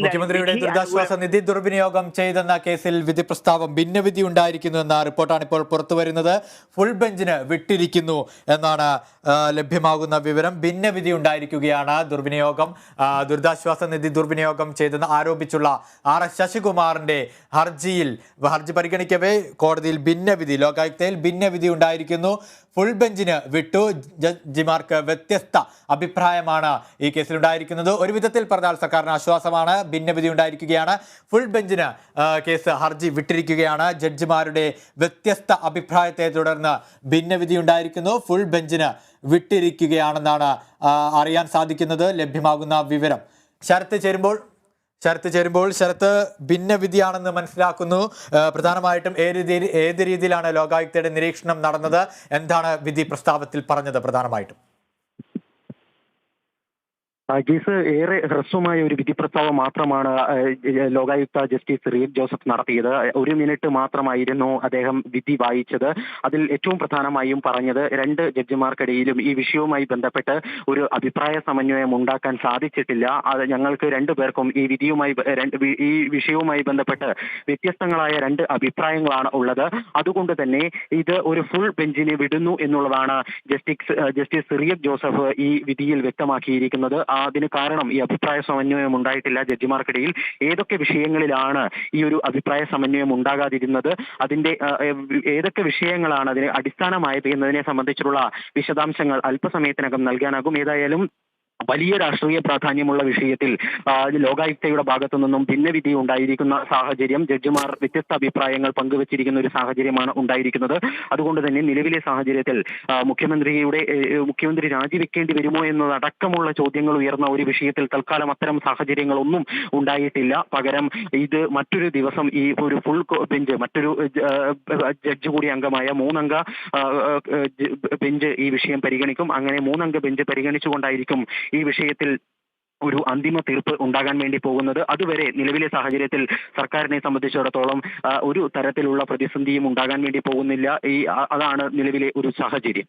മുഖ്യമന്ത്രിയുടെ ദുരിതാശ്വാസ നിധി ദുർവിനിയോഗം ചെയ്തെന്ന കേസിൽ വിധി പ്രസ്താവം ഭിന്നവിധി ഉണ്ടായിരിക്കുന്നു എന്ന റിപ്പോർട്ടാണ് ഇപ്പോൾ പുറത്തുവരുന്നത്. ഫുൾ ബെഞ്ചിന് വിട്ടിരിക്കുന്നു എന്നാണ് ലഭ്യമാകുന്ന വിവരം. ഭിന്നവിധി ഉണ്ടായിരിക്കുകയാണ്. ദുരിതാശ്വാസ നിധി ദുർവിനിയോഗം ചെയ്തെന്ന് ആരോപിച്ചുള്ള RS ശശികുമാറിന്റെ ഹർജി പരിഗണിക്കവേ കോടതിയിൽ ഭിന്നവിധി, ലോകായുക്തയിൽ ഭിന്നവിധി ഉണ്ടായിരിക്കുന്നു. ഫുൾ ബെഞ്ചിന് വിട്ടു. ജഡ്ജിമാർക്ക് വ്യത്യസ്ത അഭിപ്രായമാണ് ഈ കേസിൽ ഉണ്ടായിരിക്കുന്നത്. ഒരു വിധത്തിൽ പറഞ്ഞാൽ സർക്കാരിന് ആശ്വാസമാണ്. ഭിന്നവിധി ഉണ്ടായിരിക്കുകയാണ്. ഫുൾ ബെഞ്ചിന് ഹർജി വിട്ടിരിക്കുകയാണ്. ജഡ്ജിമാരുടെ വ്യത്യസ്ത അഭിപ്രായത്തെ തുടർന്ന് ഭിന്നവിധി ഉണ്ടായിരിക്കുന്നു. ഫുൾ ബെഞ്ചിന് വിട്ടിരിക്കുകയാണെന്നാണ് അറിയാൻ സാധിക്കുന്നത്, ലഭ്യമാകുന്ന വിവരം. ശരത്ത് ഭിന്നവിധിയാണെന്ന് മനസ്സിലാക്കുന്നു. പ്രധാനമായിട്ടും ഏത് രീതിയിലാണ് ലോകായുക്തയുടെ നിരീക്ഷണം നടന്നത്? എന്താണ് വിധി പ്രസ്താവത്തിൽ പറഞ്ഞത്? പ്രധാനമായിട്ടും കേസ് ഏറെ ഹ്രസ്വമായ ഒരു വിധി പ്രസ്താവം മാത്രമാണ് ലോകായുക്ത ജസ്റ്റിസ് റിയക് ജോസഫ് നടത്തിയത്. 1 മിനിറ്റ് മാത്രമായിരുന്നു അദ്ദേഹം വിധി വായിച്ചത്. അതിൽ ഏറ്റവും പ്രധാനമായും പറഞ്ഞത് 2 ജഡ്ജിമാർക്കിടയിലും ഈ വിഷയവുമായി ബന്ധപ്പെട്ട് ഒരു അഭിപ്രായ സമന്വയം ഉണ്ടാക്കാൻ സാധിച്ചിട്ടില്ല. ഞങ്ങൾക്ക് 2 പേർക്കും ഈ വിഷയവുമായി ബന്ധപ്പെട്ട് വ്യത്യസ്തങ്ങളായ 2 അഭിപ്രായങ്ങളാണ് ഉള്ളത്. അതുകൊണ്ട് തന്നെ ഇത് ഒരു ഫുൾ ബെഞ്ചിനെ വിടുന്നു എന്നുള്ളതാണ് ജസ്റ്റിസ് റിയക് ജോസഫ് ഈ വിധിയിൽ വ്യക്തമാക്കിയിരിക്കുന്നത്. അതിന് കാരണം ഈ അഭിപ്രായ സമന്വയം ഉണ്ടായിട്ടില്ല. ജഡ്ജിമാർക്കിടയിൽ ഏതൊക്കെ വിഷയങ്ങളിലാണ് ഈ ഒരു അഭിപ്രായ സമന്വയം ഉണ്ടാകാതിരുന്നത്, അതിന്റെ ഏതൊക്കെ വിഷയങ്ങളാണ് അതിന് അടിസ്ഥാനമായത് എന്നതിനെ സംബന്ധിച്ചുള്ള വിശദാംശങ്ങൾ അല്പസമയത്തിനകം നൽകാനാകും. ഏതായാലും വലിയ രാഷ്ട്രീയ പ്രാധാന്യമുള്ള വിഷയത്തിൽ ലോകായുക്തയുടെ ഭാഗത്തു നിന്നും ഭിന്നവിധി ഉണ്ടായിരിക്കുന്ന സാഹചര്യം, ജഡ്ജിമാർ വ്യത്യസ്ത അഭിപ്രായങ്ങൾ പങ്കുവച്ചിരിക്കുന്ന ഒരു സാഹചര്യമാണ് ഉണ്ടായിരിക്കുന്നത്. അതുകൊണ്ട് തന്നെ നിലവിലെ സാഹചര്യത്തിൽ മുഖ്യമന്ത്രി രാജിവെക്കേണ്ടി വരുമോ എന്നതടക്കമുള്ള ചോദ്യങ്ങൾ ഉയർന്ന ഒരു വിഷയത്തിൽ തൽക്കാലം അത്തരം സാഹചര്യങ്ങളൊന്നും ഉണ്ടായിട്ടില്ല. പകരം ഇത് മറ്റൊരു ദിവസം ഈ ഒരു ഫുൾ ബെഞ്ച്, മറ്റൊരു ജഡ്ജി കൂടി അംഗമായ 3 അംഗ ബെഞ്ച് ഈ വിഷയം പരിഗണിക്കും. അങ്ങനെ 3 അംഗ ബെഞ്ച് പരിഗണിച്ചുകൊണ്ടായിരിക്കും ഈ വിഷയത്തിൽ ഒരു അന്തിമ തീർപ്പ് ഉണ്ടാകാൻ വേണ്ടി പോകുന്നത്. അതുവരെ നിലവിലെ സാഹചര്യത്തിൽ സർക്കാരിനെ സംബന്ധിച്ചിടത്തോളം ഒരു തരത്തിലുള്ള പ്രതിസന്ധിയും ഉണ്ടാകാൻ വേണ്ടി പോകുന്നില്ല. അതാണ് നിലവിലെ ഒരു സാഹചര്യം.